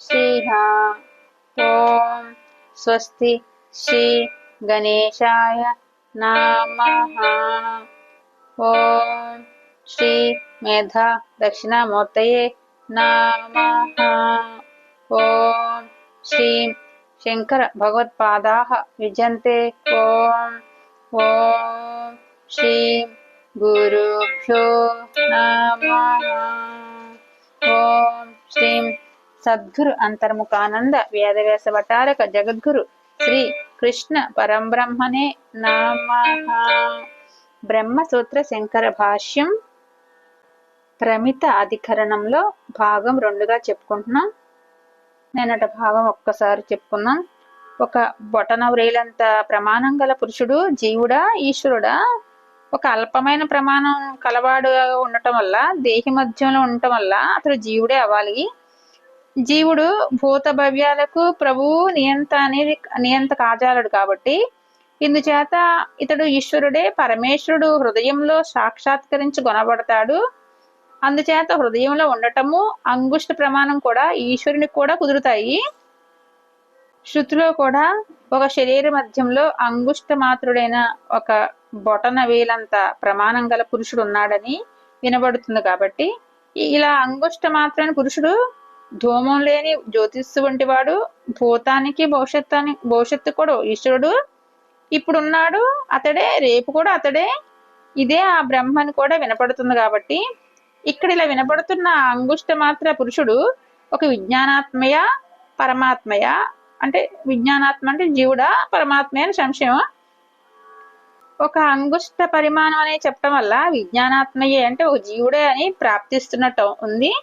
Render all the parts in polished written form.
శ్రీః ఓం స్వస్తి శ్రీ గణేశాయ నమః. ఓం శ్రీ మేధా దక్షిణామూర్తయే నమః. ఓం శ్రీం శంకర భగవత్పాదాః విజయంతే. ఓం ఓం శ్రీం గురుభ్యో నమః. ఓం శ్రీం సద్గురు అంతర్ముఖానంద వేదవ్యాస భట్టారక జగద్గురు శ్రీ కృష్ణ పరంబ్రహ్మణే నమః. బ్రహ్మసూత్ర శంకర భాష్యం ప్రమిత అధికరణంలో భాగం 2గా చెప్పుకుంటున్నాం. నేనట భాగం ఒక్కసారి చెప్పుకున్నాం. ఒక బొటనవ్రేలంత ప్రమాణం గల పురుషుడు జీవుడా ఈశ్వరుడా? ఒక అల్పమైన ప్రమాణం కలవాడు ఉండటం వల్ల, దేహి మధ్యంలో ఉండటం వల్ల అతడు జీవుడే అవ్వాలి. జీవుడు భూత భవ్యాలకు ప్రభువు నియంత కాజాలడు కాబట్టి ఇందుచేత ఇతడు ఈశ్వరుడే. పరమేశ్వరుడు హృదయంలో సాక్షాత్కరించి కొనబడతాడు. అందుచేత హృదయంలో ఉండటము, అంగుష్ట ప్రమాణం కూడా ఈశ్వరునికి కూడా కుదురుతాయి. శృతిలో కూడా ఒక శరీర మధ్యంలో అంగుష్ట మాత్రుడైన ఒక బొటన వేలంత ప్రమాణం గల పురుషుడు ఉన్నాడని వినబడుతుంది. కాబట్టి ఇలా అంగుష్ట మాత్రమైన పురుషుడు ధూమం లేని జ్యోతిస్సు వంటి వాడు. భూతానికి భవిష్యత్తు కూడా ఈశ్వరుడు. ఇప్పుడున్నాడు అతడే, రేపు కూడా అతడే. ఇదే ఆ బ్రహ్మని కూడా వినపడుతుంది. కాబట్టి ఇక్కడ ఇలా వినపడుతున్న అంగుష్ట మాత్ర పురుషుడు ఒక విజ్ఞానాత్మయ పరమాత్మయ, అంటే విజ్ఞానాత్మ అంటే జీవుడా పరమాత్మయ అని సంశయం. ఒక అంగుష్ట పరిమాణం అనే చెప్పడం వల్ల విజ్ఞానాత్మయే అంటే ఒక జీవుడే అని ప్రాప్తిస్తున్నట్టు ఉంది.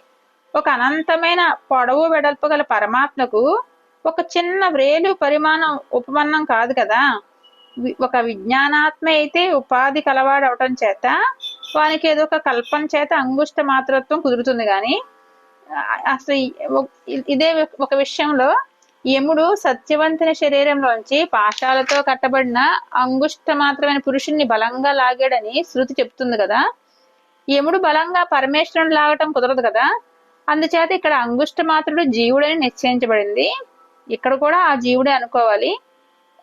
ఒక అనంతమైన పొడవు వెడల్పు గల పరమాత్మకు ఒక చిన్న వ్రేలు పరిమాణం ఉపమన్నం కాదు కదా. ఒక విజ్ఞానాత్మ అయితే ఉపాధి కలవాడు అవటం చేత వానికి ఏదో ఒక కల్పన చేత అంగుష్ట మాత్రత్వం కుదురుతుంది. కానీ అసలు ఇదే ఒక విషయంలో యముడు సత్యవంతుని శరీరంలోంచి పాశాలతో కట్టబడిన అంగుష్ట మాత్రమైన పురుషుణ్ణి బలంగా లాగాడని శృతి చెప్తుంది కదా. యముడు బలంగా పరమేశ్వరుని లాగటం కుదరదు కదా. అందుచేత ఇక్కడ అంగుష్ట మాత్రుడు జీవుడని నిశ్చయించబడింది. ఇక్కడ కూడా ఆ జీవుడే అనుకోవాలి.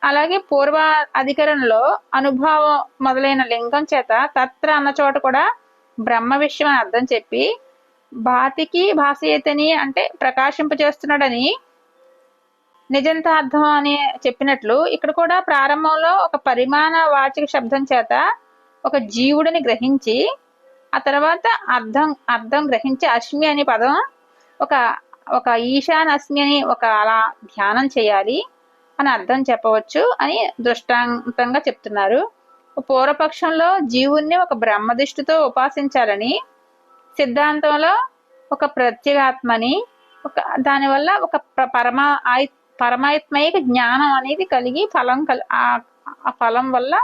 అలాగే పూర్వ అధికరణలో అనుభవం మొదలైన లింగం చేత తత్ర అన్న చోట కూడా బ్రహ్మ విషయం అని అర్థం చెప్పి భాతికి భాషయతని అంటే ప్రకాశింపచేస్తున్నాడని నిజంత అర్థం అని చెప్పినట్లు ఇక్కడ కూడా ప్రారంభంలో ఒక పరిమాణ వాచక శబ్దం చేత ఒక జీవుడిని గ్రహించి ఆ తర్వాత అర్థం గ్రహించి అస్మి అనే పదం ఒక ఈశాన్ అస్మి అని ఒక అలా ధ్యానం చేయాలి అని అర్థం చెప్పవచ్చు అని దృష్టాంతంగా చెప్తున్నారు. పూర్వపక్షంలో జీవుణ్ణి ఒక బ్రహ్మదృష్టితో ఉపాసించాలని, సిద్ధాంతంలో ఒక ప్రత్యేగాత్మని దానివల్ల ఒక పరమాత్మైక జ్ఞానం అనేది కలిగి ఆ ఫలం వల్ల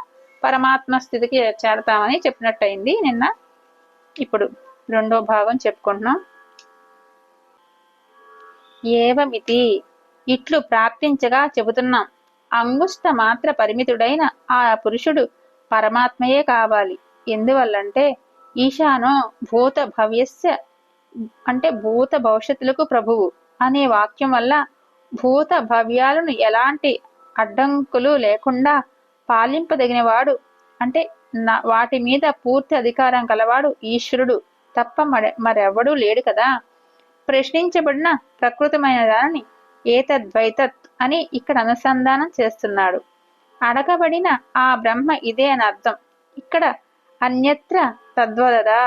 పరమాత్మ స్థితికి చేరతామని చెప్పినట్టయింది నిన్న. ఇప్పుడు 2వ భాగం చెప్పుకుంటున్నాం. ఏవమితి ఇట్లు ప్రాప్తించగా చెబుతున్నాం. అంగుష్ట మాత్ర పరిమితుడైన ఆ పురుషుడు పరమాత్మయే కావాలి. ఎందువల్లంటే ఈశానో భూత భవ్యస్య అంటే భూత భవిష్యత్తులకు ప్రభువు అనే వాక్యం వల్ల భూత భవ్యాలను ఎలాంటి అడ్డంకులు లేకుండా పాలింపదగినవాడు, అంటే వాటి మీద పూర్తి అధికారం కలవాడు ఈశ్వరుడు తప్ప మరెవ్వడూ లేడు కదా. ప్రశ్నించబడిన ప్రకృతమైన దానిని ఏతద్వైతత్ అని ఇక్కడ అనుసంధానం చేస్తున్నాడు. అడగబడిన ఆ బ్రహ్మ ఇదే అని అర్థం. ఇక్కడ అన్యత్ర తద్వదదా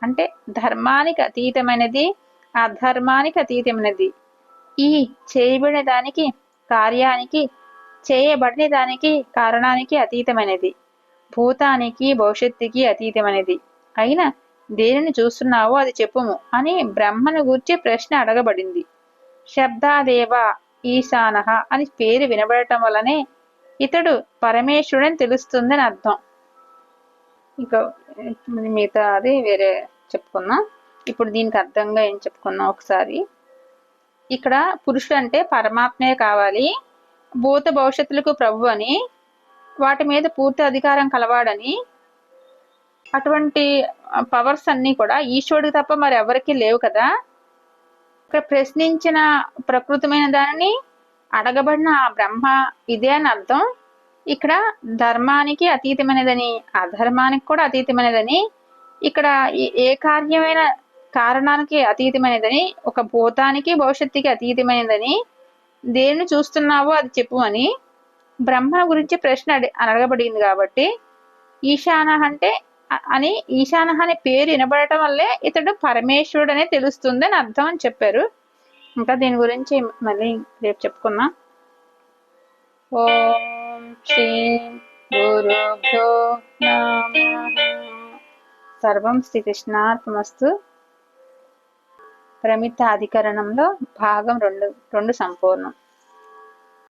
అంటే ధర్మానికి అతీతమైనది, అధర్మానికి అతీతమైనది. ఈ చేయబడిన దానికి కార్యానికి, చేయబడిన దానికి కారణానికి అతీతమైనది, భూతానికి భవిష్యత్తుకి అతీతమైనది అయినా దేనిని చూస్తున్నావో అది చెప్పుము అని బ్రహ్మను గూర్చి ప్రశ్న అడగబడింది. శబ్దాదేవ ఈశానః అని పేరు వినబడటం వల్లనే ఇతడు పరమేశ్వరుడని తెలుస్తుందని అర్థం. ఇక మిగతా అది వేరే చెప్పుకున్నాం. ఇప్పుడు దీనికి అర్థంగా ఏం చెప్పుకున్నాం ఒకసారి. ఇక్కడ పురుషుడు అంటే పరమాత్మే కావాలి, భూత భవిష్యత్తులకు ప్రభు అని, వాటి మీద పూర్తి అధికారం కలవాడని, అటువంటి పవర్స్ అన్నీ కూడా ఈశ్వరుడికి తప్ప మరి ఎవరికి లేవు కదా. ఇక్కడ ప్రశ్నించిన ప్రకృతమైన దానిని అడగబడిన ఆ బ్రహ్మ ఇదే అని అర్థం. ఇక్కడ ధర్మానికి అతీతమైనదని, అధర్మానికి కూడా అతీతమైనదని, ఇక్కడ ఏ కార్యమైన కారణానికి అతీతమైనదని, ఒక భూతానికి భవిష్యత్తుకి అతీతమైనదని, దేన్ని చూస్తున్నావో అది చెప్పు అని బ్రహ్మ గురించి ప్రశ్న అడగబడింది. కాబట్టి ఈశాన అంటే అని, ఈశాన అనే పేరు వినబడటం వల్లే ఇతడు పరమేశ్వరుడు అనే తెలుస్తుంది అని అర్థం అని చెప్పారు. ఇంకా దీని గురించి మళ్ళీ రేపు చెప్పుకుందాం. ఓం శ్రీం గురుభ్యో నమః. సర్వం శ్రీకృష్ణార్పణమస్తు. ప్రమిత అధికరణంలో భాగం 2 సంపూర్ణం.